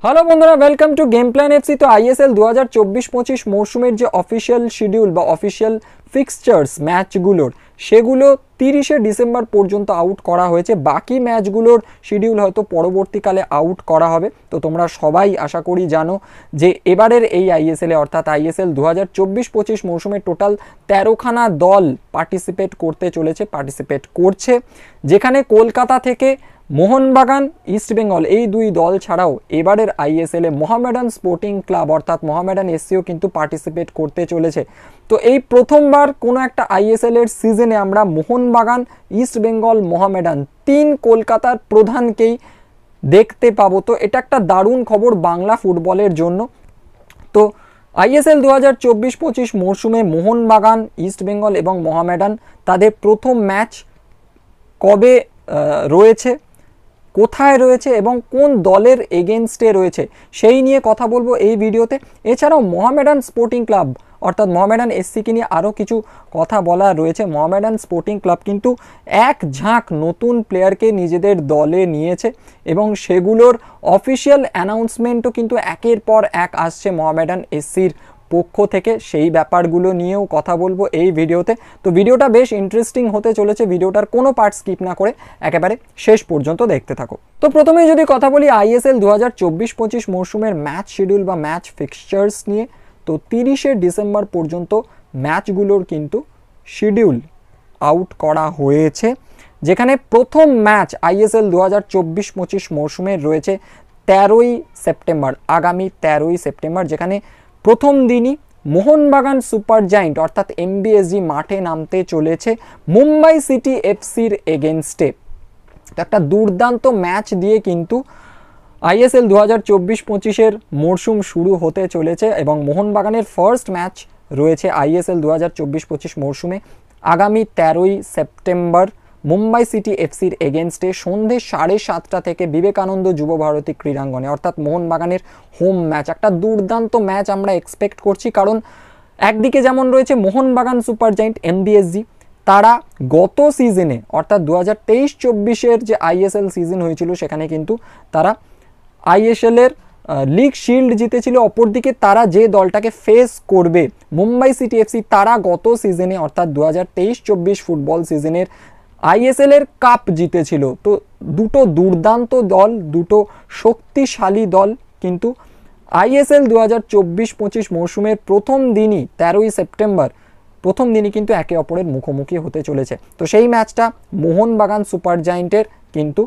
Hello বন্ধুরা, welcome to game plan FC. তো ISL 2024-25 মরশুমের যে অফিসিয়াল শিডিউল বা অফিসিয়াল ফিক্সচার্স ম্যাচগুলোর, সেগুলো 30শে ডিসেম্বর পর্যন্ত আউট করা হয়েছে। বাকি ম্যাচগুলোর শিডিউল হয়তো পরবর্তীকালে আউট করা হবে। তো তোমরা সবাই আশা করি জানো যে এবারের এই আইএসএলে অর্থাৎ আইএসএল 2024-25 মরশুমে টোটাল 13খানা দল পার্টিসিপেট করছে, যেখানে কলকাতা থেকে মোহনবাগান, ইস্টবেঙ্গল এই দুই দল ছাড়াও এবারের আইএসএলে মোহামেডান স্পোর্টিং ক্লাব অর্থাৎ মোহামেডান এসসিও কিন্তু পার্টিসিপেট করতে চলেছে। তো এই প্রথমবার কোনো একটা আইএসএল এর সিজনে আমরা মোহনবাগান, ইস্টবেঙ্গল, মোহামেডান তিন কলকাতার প্রধানকেই দেখতে পাবো। তো এটা একটা দারুণ খবর বাংলা ফুটবলের জন্য। তো আইএসএল 2024-25 মরশুমে মোহনবাগান, ইস্টবেঙ্গল এবং মোহামেডান তাদের প্রথম ম্যাচ কবে রয়েছে, কোথায় রয়েছে এবং কোন দলের এগেনস্টে রয়েছে সেই নিয়ে কথা বলবো এই ভিডিওতে। এছাড়াও মোহামেডান স্পোর্টিং ক্লাব অর্থাৎ মোহামেডান এসসিকে নিয়ে আরও কিছু কথা বলা রয়েছে। মোহামেডান স্পোর্টিং ক্লাব কিন্তু এক ঝাঁক নতুন প্লেয়ারকে নিজেদের দলে নিয়েছে এবং সেগুলোর অফিসিয়াল অ্যানাউন্সমেন্টও কিন্তু একের পর এক আসছে মোহামেডান এসসির পক্ষ থেকে। সেই ব্যাপারগুলো নিয়েও কথা বলবো এই ভিডিওতে। তো ভিডিওটা বেশ ইন্টারেস্টিং হতে চলেছে, ভিডিওটার কোনো পার্ট স্কিপ না করে একেবারে শেষ পর্যন্ত দেখতে থাকো। তো প্রথমেই যদি কথা বলি আইএসএল 2024-25 মরশুমের ম্যাচ শিডিউল বা ম্যাচ ফিক্সচার্স নিয়ে, তো 30শে ডিসেম্বর পর্যন্ত ম্যাচগুলোর কিন্তু শিডিউল আউট করা হয়েছে, যেখানে প্রথম ম্যাচ আইএসএল 2024-25 মরশুমের রয়েছে 13ই সেপ্টেম্বর, আগামী 13ই সেপ্টেম্বর, যেখানে প্রথম দিনই মোহনবাগান সুপার জায়েন্ট অর্থাৎ এমবিএসজি মাঠে নামতে চলেছে মুম্বাই সিটি এফসির এগেনস্টে। তো একটা দুর্দান্ত ম্যাচ দিয়ে কিন্তু আইএসএল 2024-25-এর মরশুম শুরু হতে চলেছে এবং মোহনবাগানের ফার্স্ট ম্যাচ রয়েছে আইএসএল 2024-25 মরশুমে আগামী 13ই সেপ্টেম্বর মুম্বাই সিটি এফসির এগেনস্টে সন্ধ্যে 7:30টা থেকে বিবেকানন্দ যুবভারতী ক্রীড়াঙ্গনে, অর্থাৎ মোহনবাগানের হোম ম্যাচ। একটা দুর্দান্ত ম্যাচ আমরা এক্সপেক্ট করছি, কারণ একদিকে যেমন রয়েছে মোহনবাগান সুপার জায়েন্ট এমবিএসজি, তারা গত সিজনে অর্থাৎ 2023-24-এর যে আইএসএল সিজন হয়েছিল সেখানে কিন্তু তারা আইএসএলের লিগ শিল্ড জিতেছিল। অপরদিকে তারা যে দলটাকে ফেস করবে মুম্বাই সিটি এফসি, তারা গত সিজনে অর্থাৎ 2023-24 ফুটবল সিজনের আইএসএল এর কাপ জিতেছিল। তো দুটো দুর্দান্ত দল, দুটো শক্তিশালী দল কিন্তু আইএসএল 2024-25 মরশুমের প্রথম দিনই 13ই সেপ্টেম্বর প্রথম দিনই কিন্তু একে অপরের মুখোমুখি হতে চলেছে। তো সেই ম্যাচটা মোহনবাগান সুপার জায়েন্টের কিন্তু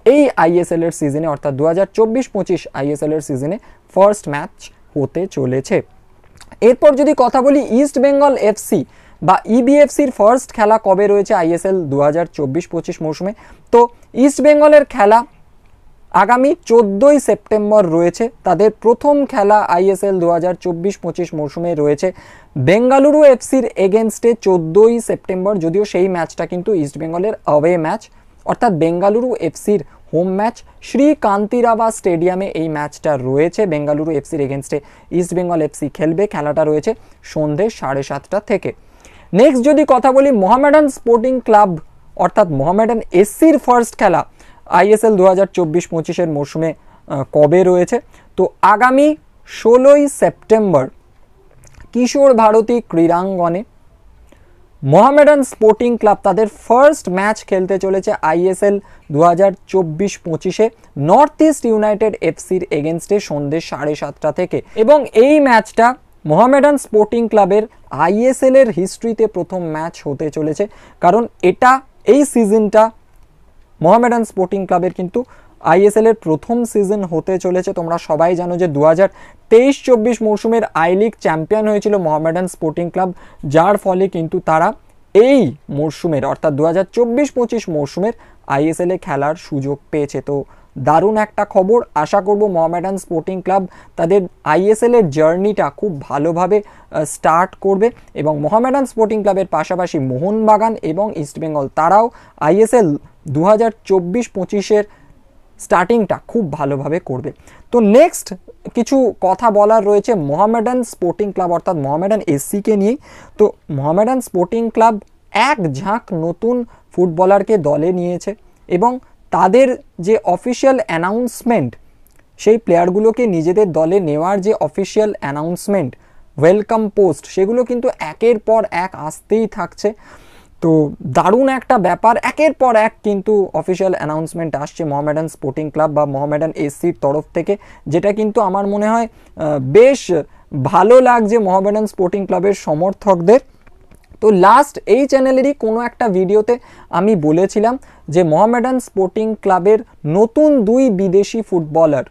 এই আইএসএল এর সিজনে অর্থাৎ 2024-25 আইএসএল এর সিজনে ফার্স্ট ম্যাচ হতে চলেছে। এরপর যদি কথা বলি ইস্ট বেঙ্গল এফসি বা ইবিএফসির ফার্স্ট খেলা কবে রয়েছে আইএসএল 2024-25 মরশুমে, তো ইস্ট বেঙ্গলের খেলা আগামী 14ই সেপ্টেম্বর রয়েছে। তাদের প্রথম খেলা আইএসএল 2024-25 মরশুমে রয়েছে বেঙ্গালুরু এফসির এগেনস্টে 14ই সেপ্টেম্বর, যদিও সেই ম্যাচটা কিন্তু ইস্ট বেঙ্গলের অ্যাওয়ে ম্যাচ, অর্থাৎ বেঙ্গালুরু এফসির হোম ম্যাচ শ্রী কান্তিরাবা স্টেডিয়ামে এই ম্যাচটা রয়েছে। বেঙ্গালুরু এফসির এগেনস্টে ইস্ট বেঙ্গল এফসি খেলবে, খেলাটা রয়েছে সন্ধ্যে 7:30টা থেকে। নেক্সট যদি কথা বলি মোহামেডান স্পোর্টিং ক্লাব অর্থাৎ মোহামেডান এসসির ফার্স্ট খেলা আইএসএল 2024-25-এর মরশুমে কবে রয়েছে, তো আগামী 16ই সেপ্টেম্বর কিশোর ভারতী ক্রীড়াঙ্গনে মোহামেডান স্পোর্টিং ক্লাব তাদের ফার্স্ট ম্যাচ খেলতে চলেছে আইএসএল 2024-25-এ নর্থ ইস্ট ইউনাইটেড এফসির এগেনস্টে সন্ধ্যে 7:30টা থেকে। এবং এই ম্যাচটা মোহামেডান স্পোর্টিং ক্লাবের আইএসএল এর হিস্ট্রিতে প্রথম ম্যাচ হতে চলেছে, কারণ এই সিজনটা মোহামেডান স্পোর্টিং ক্লাবের কিন্তু আইএসএল এর প্রথম সিজন হতে চলেছে। তোমরা সবাই জানো যে 2023-24 মরশুমের আই লিগ চ্যাম্পিয়ন হয়েছিল মোহামেডান স্পোর্টিং ক্লাব, যার ফলে কিন্তু তারা এই মরশুমের অর্থাৎ 2024-25 মরশুমের আইএসএল এ খেলার সুযোগ পেয়েছে। তো দারুণ একটা খবর। আশা করব মোহামেডান স্পোর্টিং ক্লাব তাদের আইএসএল এর জার্নিটা খুব ভালোভাবে স্টার্ট করবে এবং মোহামেডান স্পোর্টিং ক্লাবের পাশাপাশি মোহনবাগান এবং ইস্টবেঙ্গল তারাও আইএসএল 2024-25-এর স্টার্টিংটা খুব ভালোভাবে করবে। তো নেক্সট কিছু কথা বলার রয়েছে মোহামেডান স্পোর্টিং ক্লাব অর্থাৎ মোহামেডান এসসিকে নিয়ে। তো মোহামেডান স্পোর্টিং ক্লাব এক ঝাঁক নতুন ফুটবলারকে দলে নিয়েছে এবং তাদের যে অফিসিয়াল অ্যানাউন্সমেন্ট সেই প্লেয়ারগুলোকে নিজেদের দলে নেওয়ার যে অফিসিয়াল অ্যানাউন্সমেন্ট, ওয়েলকাম পোস্ট, সেগুলো কিন্তু একের পর এক আসতেই থাকছে। তো দারুণ একটা ব্যাপার, একের পর এক কিন্তু অফিসিয়াল অ্যানাউন্সমেন্ট আসছে মোহামেডান স্পোর্টিং ক্লাব বা মোহামেডান এসসির তরফ থেকে, যেটা কিন্তু আমার মনে হয় বেশ ভালো লাগছে মোহামেডান স্পোর্টিং ক্লাবের সমর্থকদের। তো লাস্ট এই চ্যানেলেরই কোনো একটা ভিডিওতে আমি বলেছিলাম যে মোহামেডান স্পোর্টিং ক্লাবের নতুন 2 বিদেশি ফুটবলার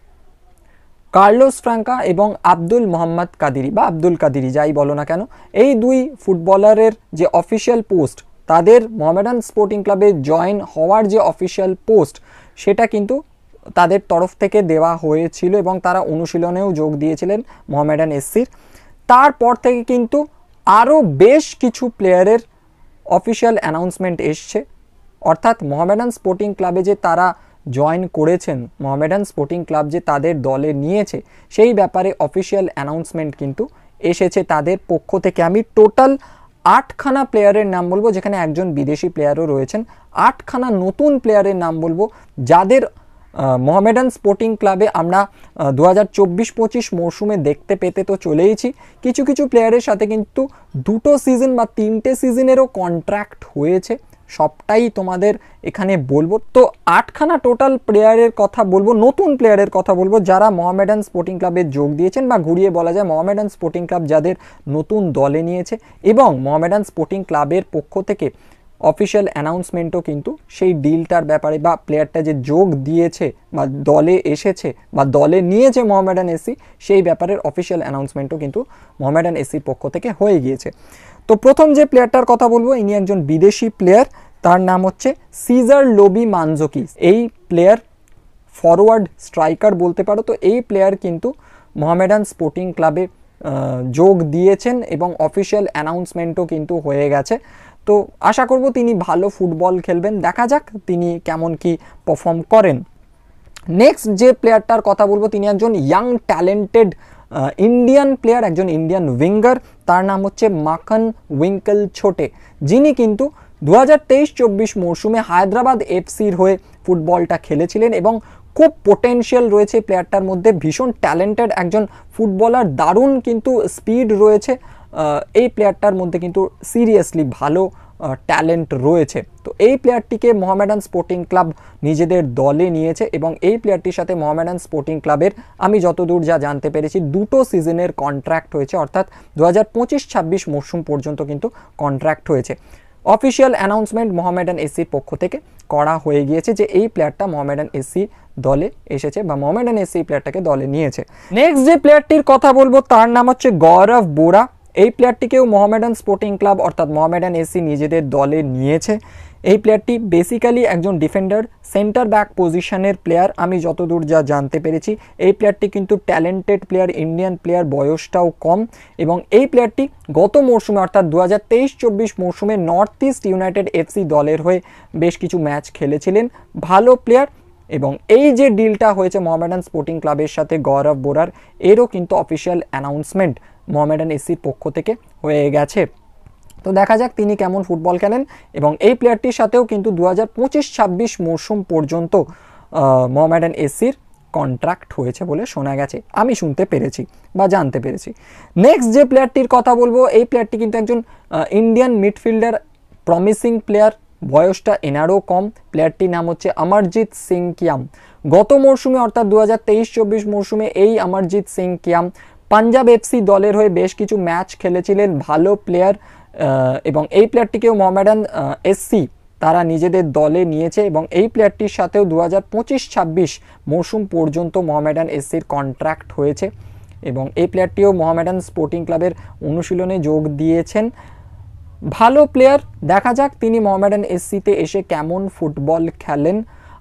কার্লোস ফ্রাঙ্কা এবং আব্দুল মোহাম্মদ কাদিরি বা আব্দুল কাদিরি যাই বলো না কেন, এই 2 ফুটবলারের যে অফিসিয়াল পোস্ট, তাদের মোহামেডান স্পোর্টিং ক্লাবে জয়েন হওয়ার যে অফিসিয়াল পোস্ট, সেটা কিন্তু তাদের তরফ থেকে দেওয়া হয়েছিল এবং তারা অনুশীলনেও যোগ দিয়েছিলেন মোহামেডান এসসির। তারপর থেকে কিন্তু আরও বেশ কিছু প্লেয়ারের অফিসিয়াল অ্যানাউন্সমেন্ট এসছে, অর্থাৎ মোহামেডান স্পোর্টিং ক্লাবে যে তারা জয়েন করেছেন, মোহামেডান স্পোর্টিং ক্লাব যে তাদের দলে নিয়েছে, সেই ব্যাপারে অফিসিয়াল অ্যানাউন্সমেন্ট কিন্তু এসেছে তাদের পক্ষ থেকে। আমি টোটাল 8খানা প্লেয়ারের নাম বলবো, যেখানে একজন বিদেশি প্লেয়ারও রয়েছেন। 8খানা নতুন প্লেয়ারের নাম বলবো যাদের মোহামেডান স্পোর্টিং ক্লাবে আমরা 2024-25 মরশুমে দেখতে পেতে তো চলেইছি। কিছু কিছু প্লেয়ারের সাথে কিন্তু 2টো সিজন বা 3টে সিজনেরও কন্ট্রাক্ট হয়েছে, সবটাই তোমাদের এখানে বলবো। তো 8খানা টোটাল প্লেয়ারের কথা বলবো, নতুন প্লেয়ারের কথা বলবো যারা মোহামেডান স্পোর্টিং ক্লাবে যোগ দিয়েছেন, বা ঘুরিয়ে বলা যায় মোহামেডান স্পোর্টিং ক্লাব যাদের নতুন দলে নিয়েছে, এবং মোহামেডান স্পোর্টিং ক্লাবের পক্ষ থেকে অফিসিয়াল অ্যানাউন্সমেন্টও কিন্তু সেই ডিলটার ব্যাপারে বা প্লেয়ারটা যে যোগ দিয়েছে বা দলে এসেছে বা দলে নিয়েছে মোহামেডান এসসি, সেই ব্যাপারের অফিসিয়াল অ্যানাউন্সমেন্টও কিন্তু মোহামেডান এসসির পক্ষ থেকে হয়ে গিয়েছে। তো প্রথম যে প্লেয়ারটার কথা বলবো, ইনি একজন বিদেশি প্লেয়ার, তার নাম হচ্ছে সিজার লোবি মানজোকিস। এই প্লেয়ার ফরওয়ার্ড স্ট্রাইকার বলতে পারো। তো এই প্লেয়ার কিন্তু মোহামেডান স্পোর্টিং ক্লাবে যোগ দিয়েছেন এবং অফিসিয়াল অ্যানাউন্সমেন্টও কিন্তু হয়ে গেছে। তো আশা করব তিনি ভালো ফুটবল খেলবেন, দেখা যাক তিনি কেমন কি পারফর্ম করেন। নেক্সট যে প্লেয়ারটার কথা বলবো, তিনি একজন ইয়াং ট্যালেন্টেড ইন্ডিয়ান প্লেয়ার, একজন ইন্ডিয়ান উইঙ্গার, তার নাম হচ্ছে মাখন উইঙ্কেল ছোটে, যিনি কিন্তু 2023-24 মরশুমে হায়দ্রাবাদ এফসির হয়ে ফুটবলটা খেলেছিলেন এবং খুব পোটেনশিয়াল রয়েছে প্লেয়ারটার মধ্যে, ভীষণ ট্যালেন্টেড একজন ফুটবলার, দারুণ কিন্তু স্পিড রয়েছে এই প্লেয়ারটার মধ্যে, কিন্তু সিরিয়াসলি ভালো ট্যালেন্ট রয়েছে। তো এই প্লেয়ারটিকে মোহামেডান স্পোর্টিং ক্লাব নিজেদের দলে নিয়েছে এবং এই প্লেয়ারটির সাথে মোহামেডান স্পোর্টিং ক্লাবের আমি যতদূর যা জানতে পেরেছি 2টো সিজনের কন্ট্রাক্ট হয়েছে, অর্থাৎ 2025-26 মরশুম পর্যন্ত কিন্তু কন্ট্রাক্ট হয়েছে। অফিসিয়াল অ্যানাউন্সমেন্ট মোহামেডান এসসির পক্ষ থেকে করা হয়ে গিয়েছে যে এই প্লেয়ারটা মোহামেডান এসসি দলে এসেছে বা মোহামেডান এসসি প্লেয়ারটাকে দলে নিয়েছে। নেক্সট যে প্লেয়ারটির কথা বলবো তার নাম হচ্ছে গৌরব বোরা। এই প্লেয়ারটিকেও মোহামেডান স্পোর্টিং ক্লাব অর্থাৎ মোহামেডান এসসি নিজেদের দলে নিয়েছে। এই প্লেয়ারটি বেসিক্যালি একজন ডিফেন্ডার, সেন্টার ব্যাক পজিশনের প্লেয়ার আমি যতদূর যা জানতে পেরেছি। এই প্লেয়ারটি কিন্তু ট্যালেন্টেড প্লেয়ার, ইন্ডিয়ান প্লেয়ার, বয়সটাও কম, এবং এই প্লেয়ারটি গত মরশুমে অর্থাৎ 2023-24 মরশুমে নর্থ ইস্ট ইউনাইটেড এফসি দলের হয়ে বেশ কিছু ম্যাচ খেলেছিলেন, ভালো প্লেয়ার। এবং এই যে ডিলটা হয়েছে মোহামেডান স্পোর্টিং ক্লাবের সাথে গৌরব বোরার, এরও কিন্তু অফিসিয়াল অ্যানাউন্সমেন্ট মোহামেডান এসসির পক্ষ থেকে হয়ে গেছে। তো দেখা যাক তিনি কেমন ফুটবল খেলেন। এবং এই প্লেয়ারটির সাথেও কিন্তু 2025-26 মরশুম পর্যন্ত মোহামেডান এসসির কন্ট্রাক্ট হয়েছে বলে শোনা গেছে, আমি শুনতে পেরেছি বা জানতে পেরেছি। নেক্সট যে প্লেয়ারটির কথা বলবো, এই প্লেয়ারটি কিন্তু একজন ইন্ডিয়ান মিডফিল্ডার, প্রমিসিং প্লেয়ার, বয়সটা এনারও কম। প্লেয়ারটির নাম হচ্ছে অমরজিৎ সিং কিয়াম। গত মরশুমে অর্থাৎ 2023-24 মরশুমে এই অমরজিৎ সিং কিয়াম পাঞ্জাব এফসি দলের হয়ে বেশ কিছু ম্যাচ খেলেছিলেন, ভালো প্লেয়ার। এবং এই প্লেয়ারটিকেও মোহামেডান এসসি তারা নিজেদের দলে নিয়েছে এবং এই প্লেয়ারটির সাথেও 2025-26 মরশুম পর্যন্ত মোহামেডান এসসির কন্ট্রাক্ট হয়েছে এবং এই প্লেয়ারটিও মোহামেডান স্পোর্টিং ক্লাবের অনুশীলনে যোগ দিয়েছেন। ভালো প্লেয়ার, দেখা যাক তিনি মোহামেডান এসসিতে এসে কেমন ফুটবল খেলেন।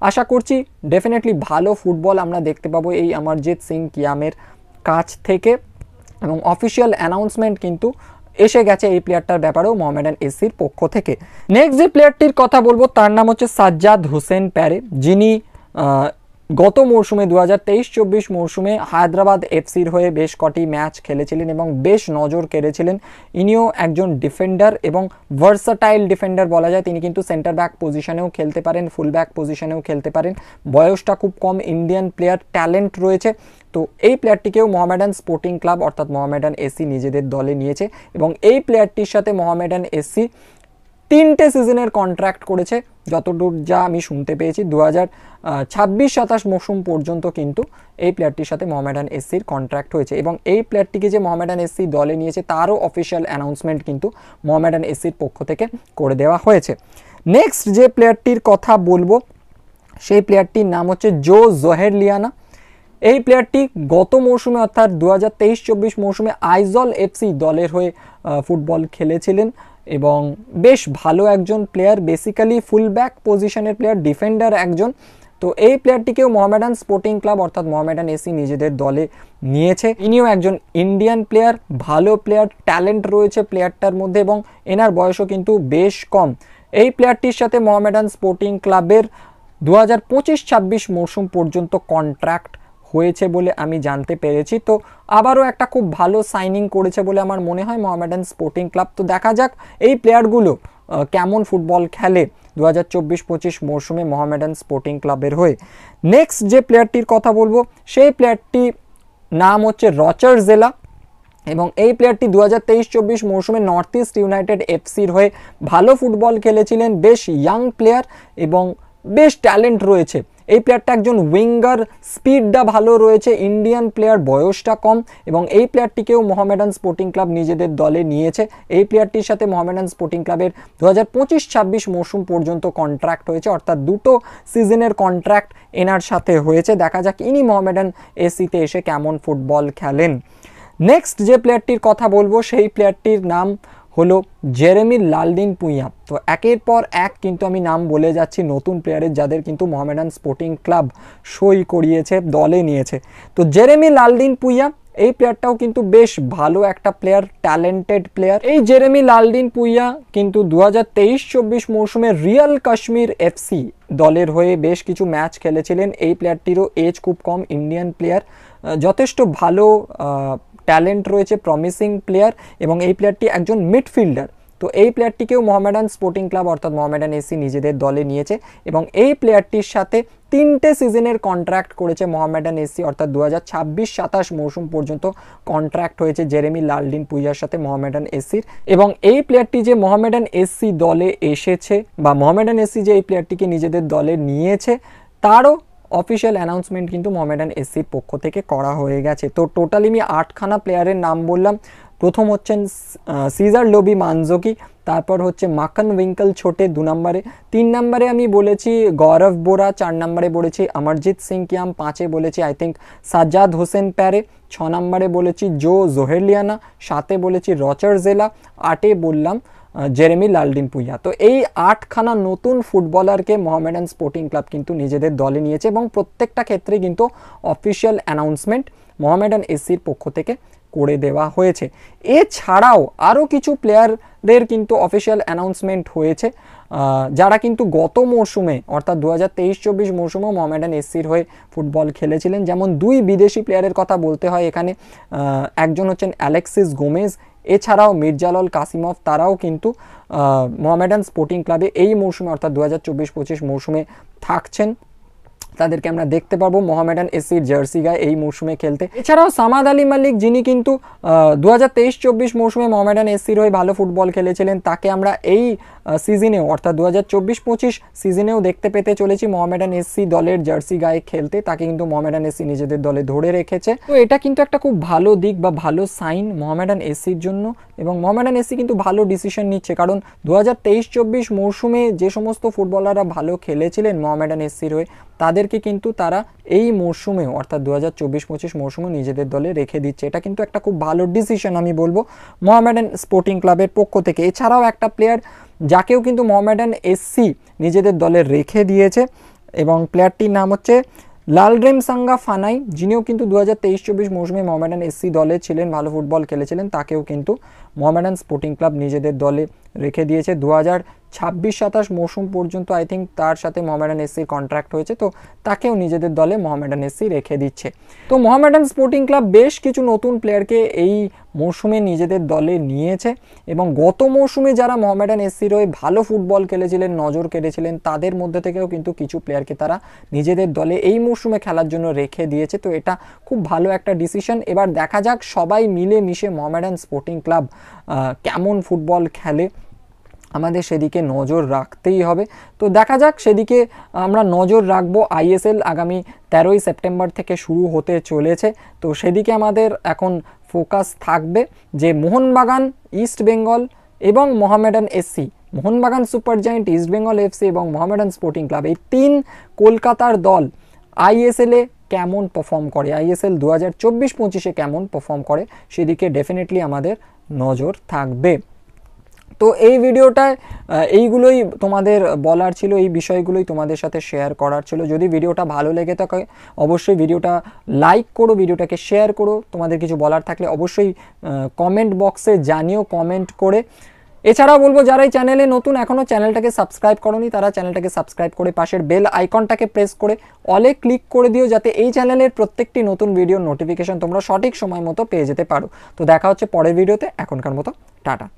আশা করছি ডেফিনেটলি ভালো ফুটবল আমরা দেখতে পাবো এই অমরজিৎ সিং কিয়ামের কাছ থেকে। এবং অফিসিয়াল অ্যানাউন্সমেন্ট কিন্তু এসে গেছে এই প্লেয়ারটার ব্যাপারেও মোহামেডান এসসির পক্ষ থেকে। নেক্সট যে প্লেয়ারটির কথা বলবো তার নাম হচ্ছে সাজ্জাদ হোসেন প্যারে, যিনি গত মরশুমে 2023-24 মরশুমে হায়দ্রাবাদ এফসির হয়ে বেশ কটি ম্যাচ খেলেছিলেন এবং বেশ নজর কেড়েছিলেন। ইনিও একজন ডিফেন্ডার এবং ভার্সাটাইল ডিফেন্ডার বলা যায়। তিনি কিন্তু সেন্টার ব্যাক পজিশনেও খেলতে পারেন, ফুল ব্যাক পজিশনেও খেলতে পারেন। বয়সটা খুব কম, ইন্ডিয়ান প্লেয়ার, ট্যালেন্ট রয়েছে। তো এই প্লেয়ারটিকেও মোহামেডান স্পোর্টিং ক্লাব অর্থাৎ মোহামেডান এসসি নিজেদের দলে নিয়েছে এবং এই প্লেয়ারটির সাথে মোহামেডান এসসি 3টে সিজনের কন্ট্রাক্ট করেছে, যতদূর যা আমি শুনতে পেয়েছি। 2026-27 মৌসুম পর্যন্ত কিন্তু এই প্লেয়ারটির সাথে মোহামেডান এসসির কন্ট্রাক্ট হয়েছে এবং এই প্লেয়ারটিকে যে মোহামেডান এসসি দলে নিয়েছে তারও অফিসিয়াল অ্যানাউন্সমেন্ট কিন্তু মোহামেডান এসসির পক্ষ থেকে করে দেওয়া হয়েছে। নেক্সট যে প্লেয়ারটির কথা বলবো সেই প্লেয়ারটির নাম হচ্ছে জো জোহেরলিয়ানা। এই প্লেয়ারটি গত মৌসুমে অর্থাৎ 2023-24 মৌসুমে আইজল এফসি দলের হয়ে ফুটবল খেলেছিলেন এবং বেশ ভালো একজন প্লেয়ার, বেসিক্যালি ফুল ব্যাক পজিশনের প্লেয়ার, ডিফেন্ডার একজন। তো এই প্লেয়ারটিকেও মোহামেডান স্পোর্টিং ক্লাব অর্থাৎ মোহামেডান এসসি নিজেদের দলে নিয়েছে। ইনিও একজন ইন্ডিয়ান প্লেয়ার, ভালো প্লেয়ার, ট্যালেন্ট রয়েছে প্লেয়ারটার মধ্যে এবং এনার বয়সও কিন্তু বেশ কম। এই প্লেয়ারটির সাথে মোহামেডান স্পোর্টিং ক্লাবের 2025-26 মৌসুম পর্যন্ত কন্ট্রাক্ট হয়েছে বলে আমি জানতে পেরেছি। তো আবারও একটা খুব ভালো সাইনিং করেছে বলে আমার মনে হয় মোহামেডান স্পোর্টিং ক্লাব। তো দেখা যাক এই প্লেয়ারগুলো কেমন ফুটবল খেলে 2024-25 মৌসুমে মোহামেডান স্পোর্টিং ক্লাবের হয়ে। নেক্সট যে প্লেয়ারটির কথা বলবো সেই প্লেয়ারটি নাম হচ্ছে রচার জেলা এবং এই প্লেয়ারটি 2023-24 মৌসুমে নর্থ ইস্ট ইউনাইটেড এফসির হয়ে ভালো ফুটবল খেলেছিলেন। বেশ ইয়াং প্লেয়ার এবং বেশ ট্যালেন্ট রয়েছে। এই প্লেয়ারটা একজন উইঙ্গার, স্পিডটা ভালো রয়েছে, ইন্ডিয়ান প্লেয়ার, বয়সটা কম এবং এই প্লেয়ারটিকেও মোহামেডান স্পোর্টিং ক্লাব নিজেদের দলে নিয়েছে। এই প্লেয়ারটির সাথে মোহামেডান স্পোর্টিং ক্লাবের 2025-26 মৌসুম পর্যন্ত কন্ট্রাক্ট হয়েছে, অর্থাৎ 2টো সিজনের কন্ট্রাক্ট এনার সাথে হয়েছে। দেখা যাক ইনি মোহামেডান এসসিতে এসে কেমন ফুটবল খেলেন। নেক্সট যে প্লেয়ারটির কথা বলবো সেই প্লেয়ারটির নাম হলো জেরেমি লালদিন পুইয়া। তো একের পর এক কিন্তু আমি নাম বলে যাচ্ছি নতুন প্লেয়ারের, যাদের কিন্তু মোহামেডান স্পোর্টিং ক্লাব সই করিয়েছে, দলে নিয়েছে। তো জেরেমি লালদিন পুইয়া এই প্লেয়ারটাও কিন্তু বেশ ভালো একটা প্লেয়ার, ট্যালেন্টেড প্লেয়ার। এই জেরেমি লালদিন পুইয়া কিন্তু 2023-24 মৌসুমে রিয়াল কাশ্মীর এফসি দলের হয়ে বেশ কিছু ম্যাচ খেলেছিলেন। এই প্লেয়ারটিরও এজ খুব কম, ইন্ডিয়ান প্লেয়ার, যথেষ্ট ভালো ট্যালেন্ট রয়েছে, প্রমিসিং প্লেয়ার এবং এই প্লেয়ারটি একজন মিডফিল্ডার। তো এই প্লেয়ারটিকেও মোহামেডান স্পোর্টিং ক্লাব অর্থাৎ মোহামেডান এসসি নিজেদের দলে নিয়েছে এবং এই প্লেয়ারটির সাথে 3টে সিজনের কন্ট্রাক্ট করেছে মোহামেডান এসসি, অর্থাৎ 2026-27 মৌসুম পর্যন্ত কন্ট্রাক্ট হয়েছে জেরেমি লালদিন পুইয়ার সাথে মোহামেডান এসসির। এবং এই প্লেয়ারটি যে মোহামেডান এসসি দলে এসেছে বা মোহামেডান এসসি যে এই প্লেয়ারটিকে নিজেদের দলে নিয়েছে তারও অফিসিয়াল অ্যানাউন্সমেন্ট কিন্তু মোহামেডান এসসির পক্ষ থেকে করা হয়ে গেছে। তো টোটালি আমি 8খানা প্লেয়ারের নাম বললাম। প্রথম হচ্ছেন সিজার লোবি মানজোকি, তারপর হচ্ছে মাখন উইঙ্কল ছোটে 2 নম্বরে, 3 নম্বরে আমি বলেছি গৌরব বোরা, 4 নম্বরে বলেছি অমরজিৎ সিং কিয়াম, 5-এ বলেছি আই থিঙ্ক সাজ্জাদ হোসেন প্যারে, 6 নম্বরে বলেছি জো জোহেরলিয়ানা, 7-এ বলেছি রচার জেলা, 8-এ বললাম জেরেমি লালদিন পুইয়া। তো এই 8খানা নতুন ফুটবলারকে মোহামেডান স্পোর্টিং ক্লাব কিন্তু নিজেদের দলে নিয়েছে এবং প্রত্যেকটা ক্ষেত্রে কিন্তু অফিসিয়াল অ্যানাউন্সমেন্ট মোহামেডান এসসির পক্ষ থেকে করে দেওয়া হয়েছে। এছাড়াও আরও কিছু প্লেয়ারদের কিন্তু অফিসিয়াল অ্যানাউন্সমেন্ট হয়েছে যারা কিন্তু গত মরশুমে অর্থাৎ 2023-24 মরশুমেও মোহামেডান এসসির হয়ে ফুটবল খেলেছিলেন। যেমন 2 বিদেশি প্লেয়ারের কথা বলতে হয় এখানে, একজন হচ্ছেন অ্যালেক্সিস গোমেজ, এছাড়াও মির্জালাল কাসিমভ, তারাও কিন্তু মোহামেডান স্পোর্টিং ক্লাবে এই মৌসুমে অর্থাৎ 2024-25 মৌসুমে থাকছেন। তাদেরকে আমরা দেখতে পাবো মোহামেডান এসসির জার্সি গায়ে এই মৌসুমে খেলতে। এছাড়াও সামাদ আলী মালিক, যিনি কিন্তু 2023-24 মৌসুমে মোহামেডান এসসির হয়ে ভালো ফুটবল খেলেছিলেন, তাকে আমরা এই সিজনেও অর্থাৎ 2024-25 সিজনেও দেখতে পেতে চলেছি মোহামেডান এসসি দলের জার্সি গায়ে খেলতে। তাকে কিন্তু মোহামেডান এসসি নিজেদের দলে ধরে রেখেছে। তো এটা কিন্তু একটা খুব ভালো দিক বা ভালো সাইন মোহামেডান এসসির জন্য এবং মোহামেডান এসসি কিন্তু ভালো ডিসিশন নিচ্ছে, কারণ 2023-24 মৌসুমে যে সমস্ত ফুটবলাররা ভালো খেলেছিলেন মোহামেডান এসসির হয়ে তাদেরকে কিন্তু তারা এই মরশুমেও অর্থাৎ 2024-25 মরশুমে নিজেদের দলে রেখে দিচ্ছে। এটা কিন্তু একটা খুব ভালো ডিসিশন আমি বলবো মোহামেডান স্পোর্টিং ক্লাবের পক্ষ থেকে। এছাড়াও একটা প্লেয়ার যাকেও কিন্তু মোহামেডান এসসি নিজেদের দলে রেখে দিয়েছে এবং প্লেয়ারটির নাম হচ্ছে লালরেমসাঙ্গা ফানাই, যিনিও কিন্তু 2023-24 মৌসুমে মোহামেডান এসসি দলে ছিলেন, ভালো ফুটবল খেলেছিলেন। তাকেও কিন্তু মোহামেডান স্পোর্টিং ক্লাব নিজেদের দলে রেখে দিয়েছে। 26-27 মৌসুম পর্যন্ত আই থিঙ্ক তার সাথে মোহামেডান এসসির কন্ট্রাক্ট হয়েছে, তো তাকেও নিজেদের দলে মোহামেডান এসসি রেখে দিচ্ছে। তো মোহামেডান স্পোর্টিং ক্লাব বেশ কিছু নতুন প্লেয়ারকে এই মৌসুমে নিজেদের দলে নিয়েছে এবং গত মৌসুমে যারা মোহামেডান এসসির হয়ে ভালো ফুটবল খেলেছিলেন, নজর কেড়েছিলেন, তাদের মধ্যে থেকেও কিন্তু কিছু প্লেয়ারকে তারা নিজেদের দলে এই মৌসুমে খেলার জন্য রেখে দিয়েছে। তো এটা খুব ভালো একটা ডিসিশন। এবার দেখা যাক সবাই মিলে মিশে মোহামেডান স্পোর্টিং ক্লাব কেমন ফুটবল খেলে, আমাদের সেদিকে নজর রাখতেই হবে। তো দেখা যাক, সেদিকে আমরা নজর রাখবো। আইএসএল আগামী 13ই সেপ্টেম্বর থেকে শুরু হতে চলেছে, তো সেদিকে আমাদের এখন ফোকাস থাকবে যে মোহনবাগান, ইস্ট বেঙ্গল এবং Mohammedan SC, Mohun Bagan super giant, east Bengal FC এবং মোহামেডান স্পোর্টিং ক্লাব, এই 3 কলকাতার দল আইএসএলে কেমন পারফর্ম করে, আইএসএল 2024-25-এ কেমন পারফর্ম করে, সেদিকে ডেফিনেটলি আমাদের নজর থাকবে। তো এই ভিডিওটায় এইগুলোই তোমাদের বলার ছিল, এই বিষয়গুলোই তোমাদের সাথে শেয়ার করার ছিল। যদি ভিডিওটা ভালো লেগে থাকে অবশ্যই ভিডিওটা লাইক করো, ভিডিওটাকে শেয়ার করো। তোমাদের কিছু বলার থাকলে অবশ্যই কমেন্ট বক্সে জানিও কমেন্ট করে। এছাড়াও বলবো যারা এই চ্যানেলে নতুন, এখনও চ্যানেলটাকে সাবস্ক্রাইব করোনি, তারা চ্যানেলটাকে সাবস্ক্রাইব করে পাশের বেল আইকনটাকে প্রেস করে অলে ক্লিক করে দিও, যাতে এই চ্যানেলের প্রত্যেকটি নতুন ভিডিওর নোটিফিকেশন তোমরা সঠিক সময় মতো পেয়ে যেতে পারো। তো দেখা হচ্ছে পরের ভিডিওতে, এখনকার মতো টাটা।